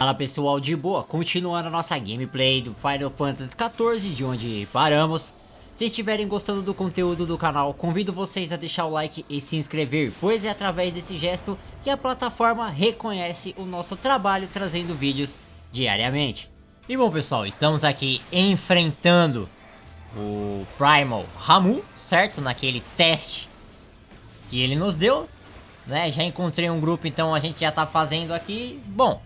Fala pessoal, de boa, continuando a nossa gameplay do Final Fantasy XIV, de onde paramos. Se estiverem gostando do conteúdo do canal, convido vocês a deixar o like e se inscrever, pois é através desse gesto que a plataforma reconhece o nosso trabalho trazendo vídeos diariamente. E bom pessoal, estamos aqui enfrentando o Primal Ramu, certo? Naquele teste que ele nos deu, né? Já encontrei um grupo, então a gente já tá fazendo aqui. Bom,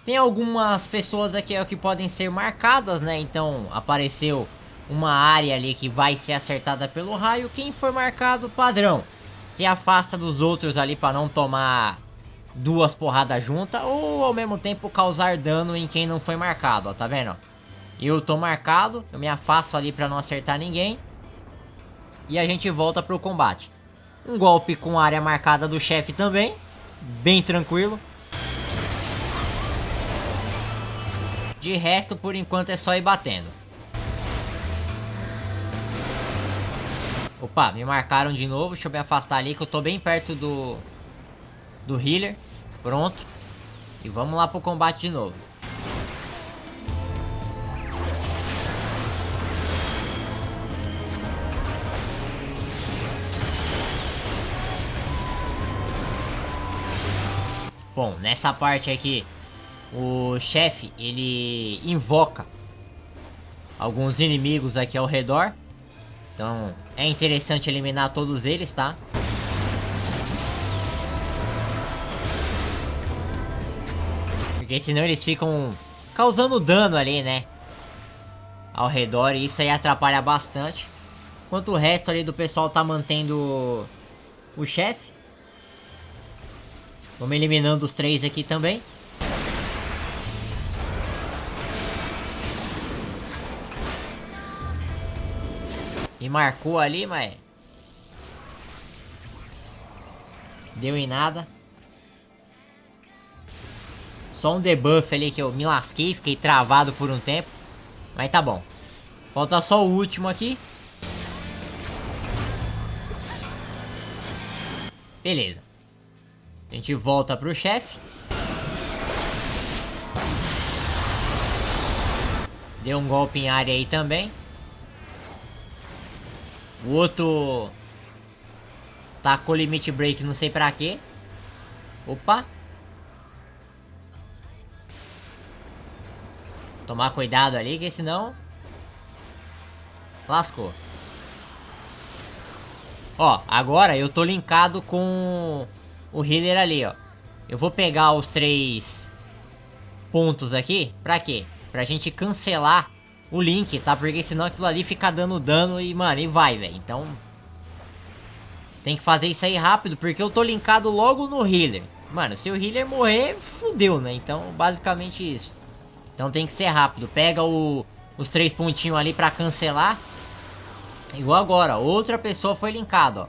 tem algumas pessoas aqui que podem ser marcadas, né? Então apareceu uma área ali que vai ser acertada pelo raio. Quem for marcado, padrão, se afasta dos outros ali para não tomar duas porradas juntas, ou ao mesmo tempo causar dano em quem não foi marcado, ó, tá vendo? Eu tô marcado, eu me afasto ali para não acertar ninguém. E a gente volta pro combate. Um golpe com área marcada do chefe também, bem tranquilo. De resto, por enquanto é só ir batendo. Opa, me marcaram de novo. Deixa eu me afastar ali que eu tô bem perto do healer. Pronto. E vamos lá pro combate de novo. Bom, nessa parte aqui o chefe, ele invoca alguns inimigos aqui ao redor. Então é interessante eliminar todos eles, tá? Porque senão eles ficam causando dano ali, né? Ao redor, e isso aí atrapalha bastante. Enquanto o resto ali do pessoal tá mantendo o chefe. Vamos eliminando os três aqui também. Me marcou ali, mas deu em nada. Só um debuff ali que eu me lasquei, fiquei travado por um tempo. Mas tá bom. Falta só o último aqui. Beleza. A gente volta pro chefe. Deu um golpe em área aí também. O outro tacou limit break, não sei pra quê. Opa. Tomar cuidado ali, que senão lascou. Ó, agora eu tô linkado com o healer ali, ó. Eu vou pegar os 3 pontos aqui. Pra quê? Pra gente cancelar o link, tá? Porque senão aquilo ali fica dando dano e, mano, e vai, velho. Então tem que fazer isso aí rápido, porque eu tô linkado logo no healer. Mano, se o healer morrer, fudeu, né? Então, basicamente isso. Então tem que ser rápido. Pega os 3 pontinhos ali pra cancelar. Igual agora, outra pessoa foi linkado, ó.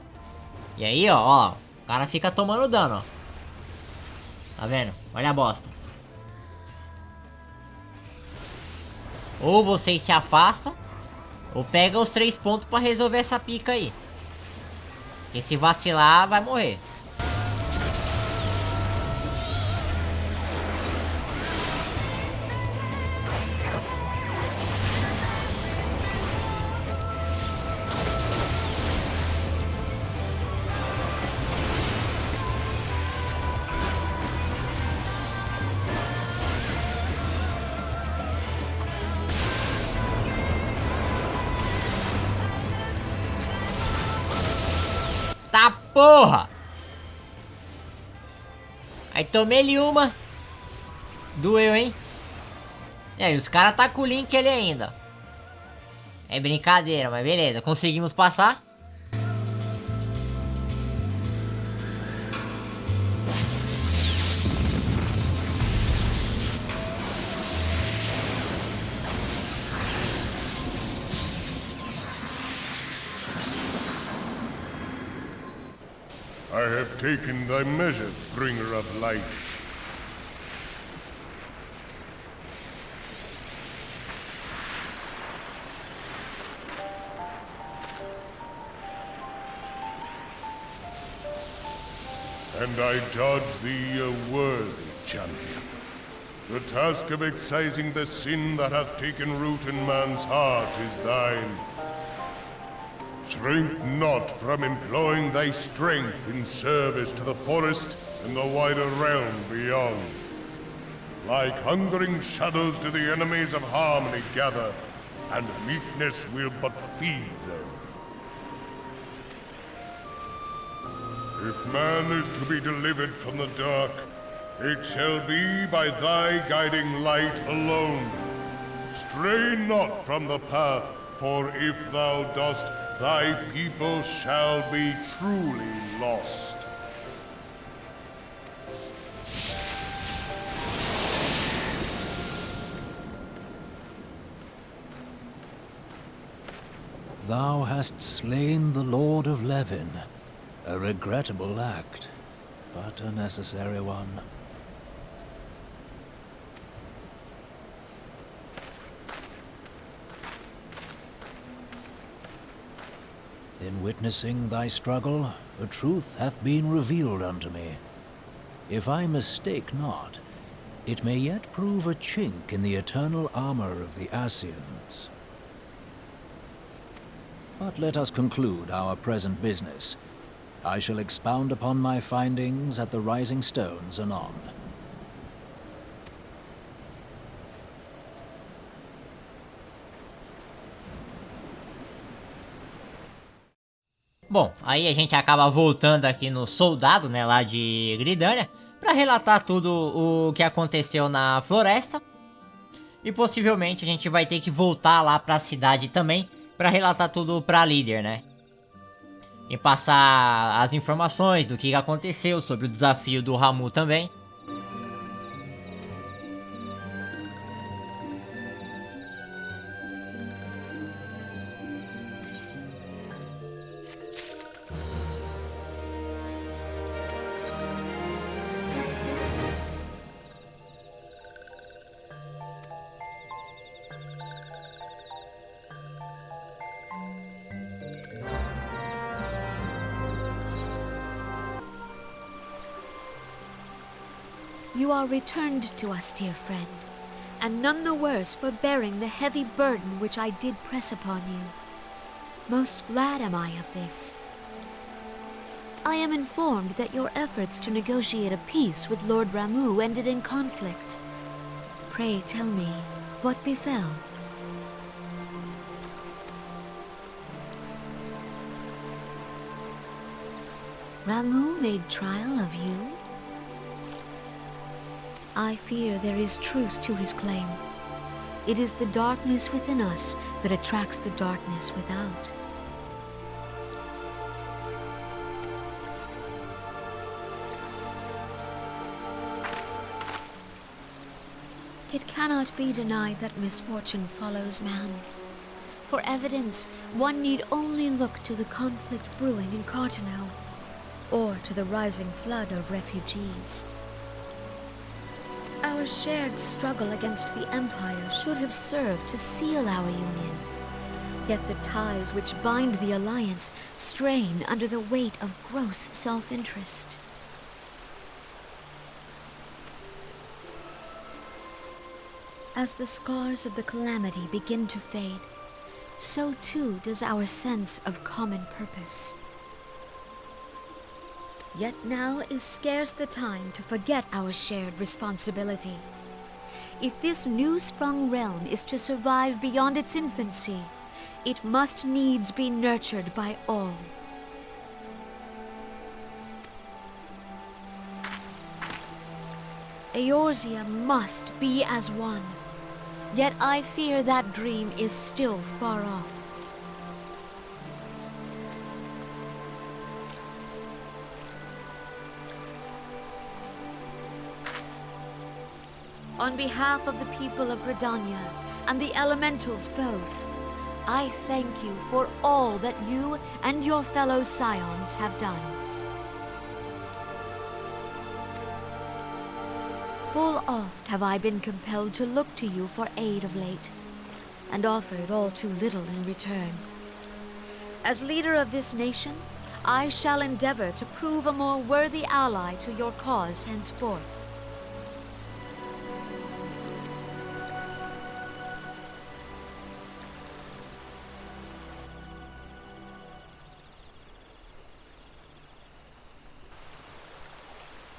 E aí, ó, o cara fica tomando dano, ó. Tá vendo? Olha a bosta. Ou vocês se afastam, ou pega os 3 pontos pra resolver essa pica aí. Porque se vacilar, vai morrer. Tá porra! Aí tomei-lhe uma. Doeu, hein? E aí, os caras tá com o link ali ainda. É brincadeira, mas beleza. Conseguimos passar. I have taken thy measure, bringer of light. and I judge thee a worthy champion. The task of excising the sin that hath taken root in man's heart is thine. Shrink not from employing thy strength in service to the forest and the wider realm beyond. Like hungering shadows do the enemies of harmony gather, and meekness will but feed them. If man is to be delivered from the dark, it shall be by thy guiding light alone. Stray not from the path, for if thou dost, thy people shall be truly lost. Thou hast slain the Lord of Levin. A regrettable act, but a necessary one. In witnessing thy struggle, a truth hath been revealed unto me. If I mistake not, it may yet prove a chink in the eternal armor of the Assyrians. But let us conclude our present business. I shall expound upon my findings at the Rising Stones anon. Bom, aí a gente acaba voltando aqui no soldado, né, lá de Gridânia, pra relatar tudo o que aconteceu na floresta. E possivelmente a gente vai ter que voltar lá pra cidade também, pra relatar tudo pra líder, né? E passar as informações do que aconteceu sobre o desafio do Ramu também. You are returned to us, dear friend, and none the worse for bearing the heavy burden which I did press upon you. Most glad am I of this. I am informed that your efforts to negotiate a peace with Lord Ramu ended in conflict. Pray tell me, what befell? Ramu made trial of you? I fear there is truth to his claim. It is the darkness within us that attracts the darkness without. It cannot be denied that misfortune follows man. For evidence, one need only look to the conflict brewing in Cartano, or to the rising flood of refugees. Our shared struggle against the Empire should have served to seal our union. Yet the ties which bind the Alliance strain under the weight of gross self-interest. As the scars of the calamity begin to fade, so too does our sense of common purpose. Yet now is scarce the time to forget our shared responsibility. If this new-sprung realm is to survive beyond its infancy, it must needs be nurtured by all. Eorzea must be as one, yet I fear that dream is still far off. On behalf of the people of Gridania and the elementals both, I thank you for all that you and your fellow scions have done. Full oft have I been compelled to look to you for aid of late, and offered all too little in return. As leader of this nation, I shall endeavor to prove a more worthy ally to your cause henceforth.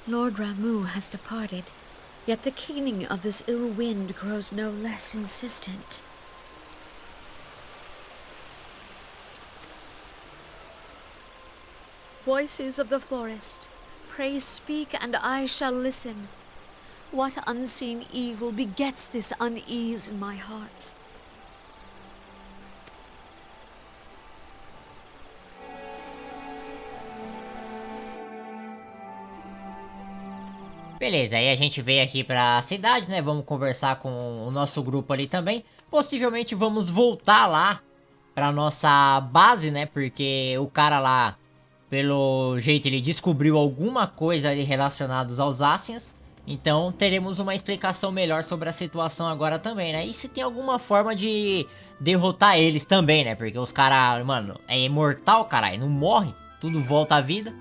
Lord Ramu has departed, yet the keening of this ill wind grows no less insistent. Voices of the forest, pray speak and I shall listen. What unseen evil begets this unease in my heart? Beleza, aí a gente veio aqui pra cidade, né? Vamos conversar com o nosso grupo ali também. Possivelmente vamos voltar lá pra nossa base, né? Porque o cara lá, pelo jeito, ele descobriu alguma coisa ali relacionada aos Asians. Então teremos uma explicação melhor sobre a situação agora também, né? E se tem alguma forma de derrotar eles também, né? Porque os caras, mano, é imortal, caralho, não morre, tudo volta à vida.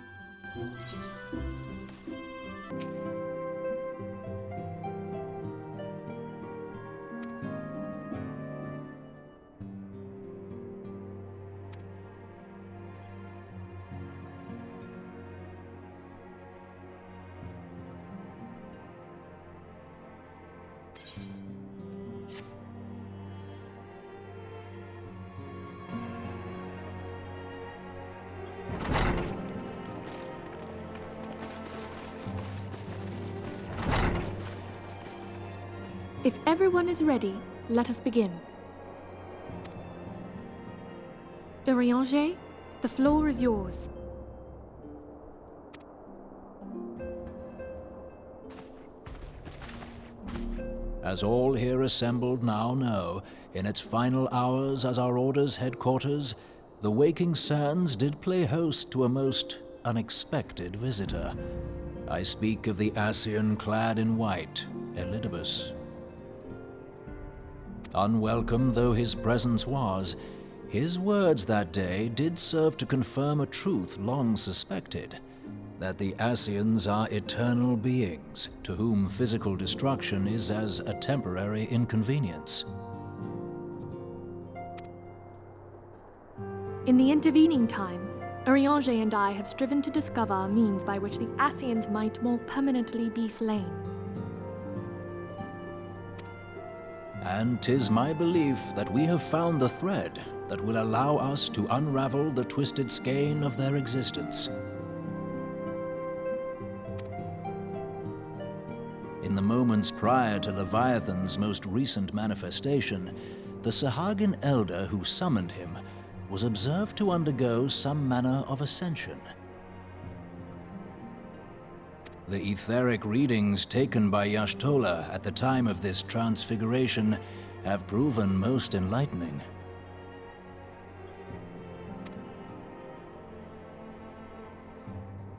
If everyone is ready, let us begin. Urianger, the floor is yours. As all here assembled now know, in its final hours as our Order's headquarters, the waking sands did play host to a most unexpected visitor. I speak of the Asian clad in white, Elidibus. Unwelcome though his presence was, his words that day did serve to confirm a truth long suspected, that the Asians are eternal beings, to whom physical destruction is as a temporary inconvenience. In the intervening time, Urianger and I have striven to discover a means by which the Asians might more permanently be slain. And 'tis my belief that we have found the thread that will allow us to unravel the twisted skein of their existence. In the moments prior to Leviathan's most recent manifestation, the Sahagin elder who summoned him was observed to undergo some manner of ascension. The etheric readings taken by Y'ashtola at the time of this transfiguration have proven most enlightening.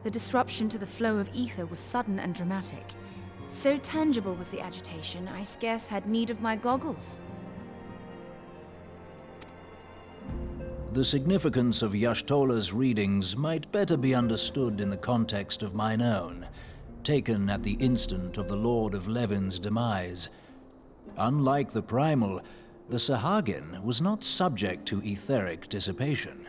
The disruption to the flow of ether was sudden and dramatic. So tangible was the agitation, I scarce had need of my goggles. The significance of Y'ashtola's readings might better be understood in the context of mine own, taken at the instant of the Lord of Levin's demise. Unlike the primal, the Sahagin was not subject to etheric dissipation.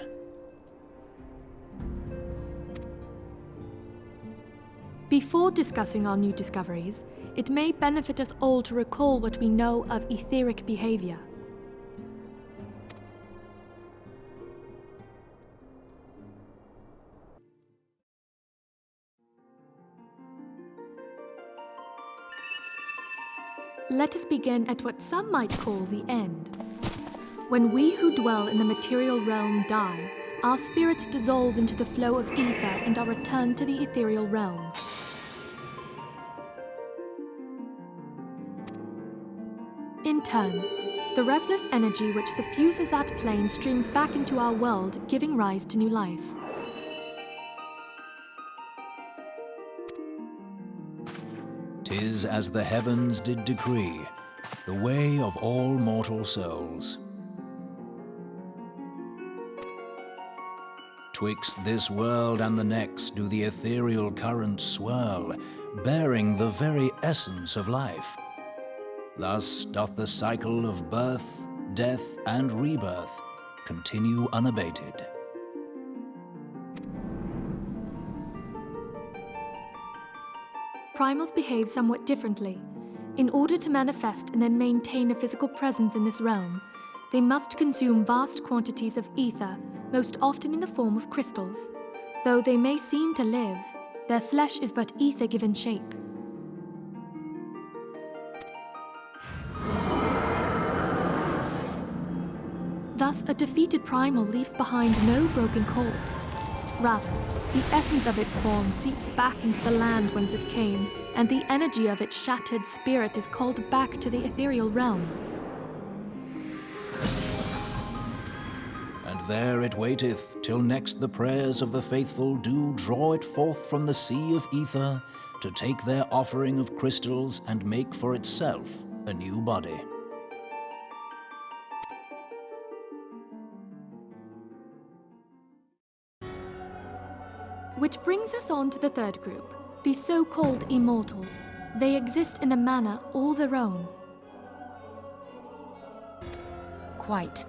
Before discussing our new discoveries, it may benefit us all to recall what we know of etheric behavior. Let us begin at what some might call the end. When we who dwell in the material realm die, our spirits dissolve into the flow of ether and are returned to the ethereal realm. In turn, the restless energy which suffuses that plane streams back into our world, giving rise to new life. "'Tis as the heavens did decree, the way of all mortal souls. Twixt this world and the next do the ethereal currents swirl, bearing the very essence of life. Thus doth the cycle of birth, death, and rebirth continue unabated." primals behave somewhat differently. In order to manifest and then maintain a physical presence in this realm, they must consume vast quantities of ether, most often in the form of crystals. Though they may seem to live, their flesh is but ether given shape. Thus, a defeated primal leaves behind no broken corpse. Rather, the essence of its form seeps back into the land whence it came, and the energy of its shattered spirit is called back to the ethereal realm. And there it waiteth, till next the prayers of the faithful do draw it forth from the sea of ether, to take their offering of crystals and make for itself a new body. Which brings us on to the third group, the so-called immortals. They exist in a manner all their own. Quite.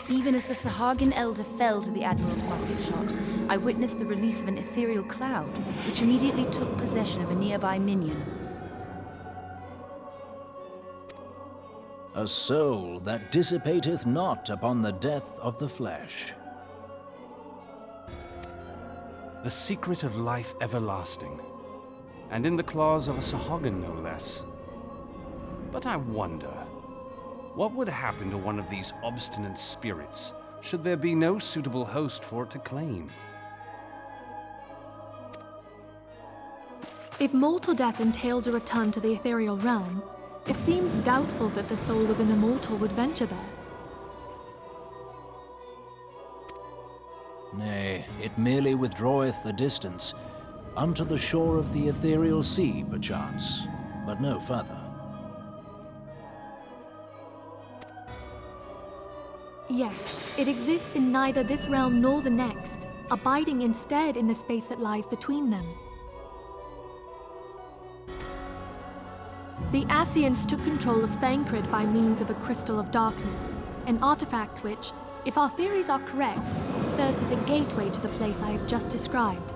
Even as the Sahagin elder fell to the Admiral's musket shot, I witnessed the release of an ethereal cloud, which immediately took possession of a nearby minion. A soul that dissipateth not upon the death of the flesh. The secret of life everlasting, and in the claws of a Sahagin no less. But I wonder, what would happen to one of these obstinate spirits should there be no suitable host for it to claim? If mortal death entails a return to the ethereal realm, it seems doubtful that the soul of an immortal would venture there. Nay, it merely withdraweth a distance, unto the shore of the ethereal sea, perchance, but no further. Yes, it exists in neither this realm nor the next, abiding instead in the space that lies between them. The Ascians took control of Thancred by means of a crystal of darkness, an artifact which, if our theories are correct, serves as a gateway to the place I have just described.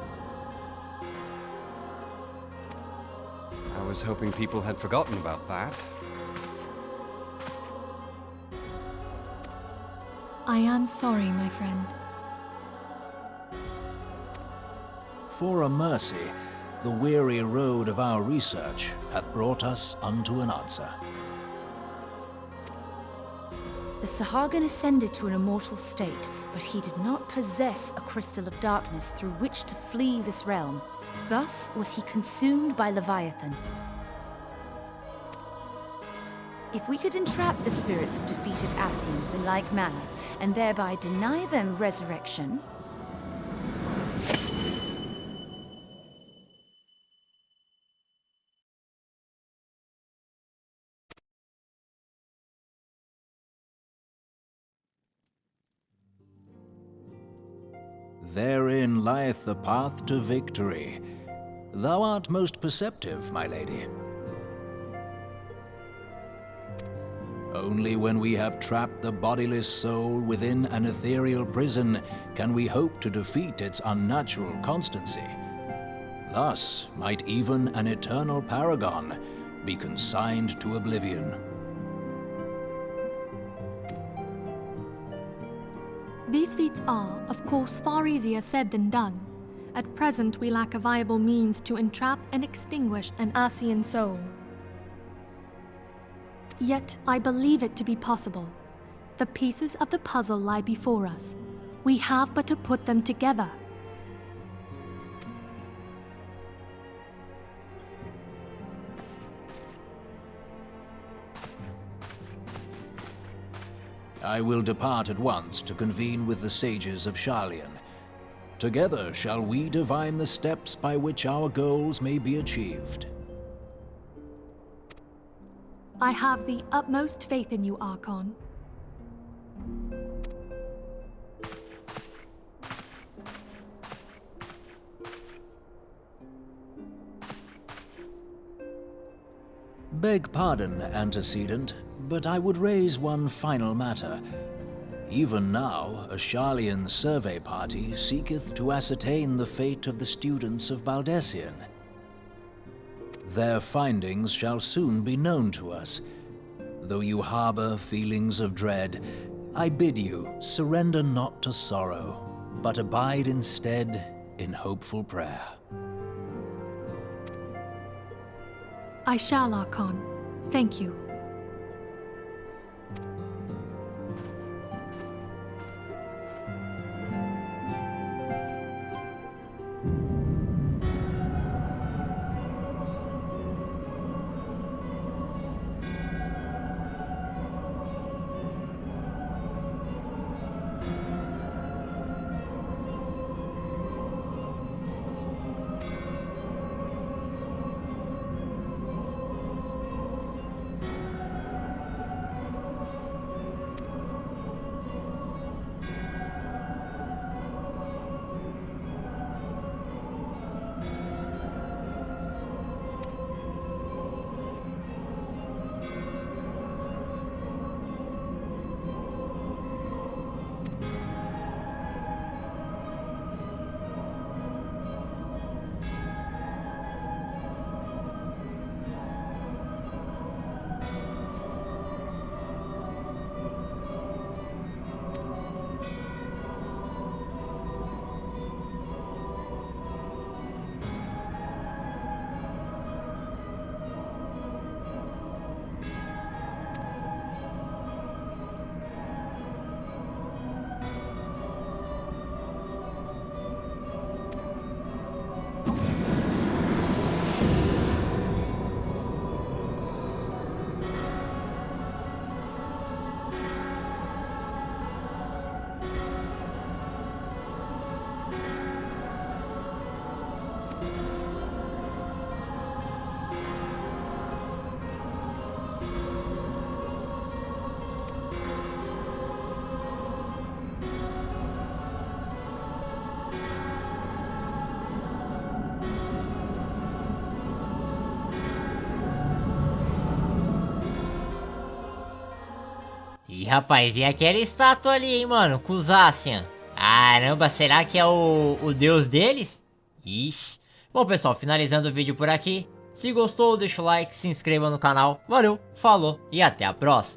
I was hoping people had forgotten about that. I am sorry, my friend. For a mercy, the weary road of our research hath brought us unto an answer. The Sahagin ascended to an immortal state, but he did not possess a crystal of darkness through which to flee this realm. Thus was he consumed by Leviathan. If we could entrap the spirits of defeated Ascians in like manner, and thereby deny them resurrection, Therein lieth the path to victory. Thou art most perceptive, my lady. Only when we have trapped the bodiless soul within an ethereal prison can we hope to defeat its unnatural constancy. Thus might even an eternal paragon be consigned to oblivion. These feats are, of course, far easier said than done. At present, we lack a viable means to entrap and extinguish an Ascian soul. Yet, I believe it to be possible. The pieces of the puzzle lie before us. We have but to put them together. I will depart at once to convene with the sages of Sharlayan. Together shall we divine the steps by which our goals may be achieved. I have the utmost faith in you, Archon. Beg pardon, antecedent, but I would raise one final matter. Even now, a Sharlayan survey party seeketh to ascertain the fate of the students of Baldessian. Their findings shall soon be known to us. Though you harbor feelings of dread, I bid you surrender not to sorrow, but abide instead in hopeful prayer. I shall, Archon. Thank you. Ih, rapaz, e aquela estátua ali, hein, mano? Com os Asian. Caramba, será que é o deus deles? Ixi. Bom, pessoal, finalizando o vídeo por aqui. Se gostou, deixa o like, se inscreva no canal. Valeu, falou e até a próxima.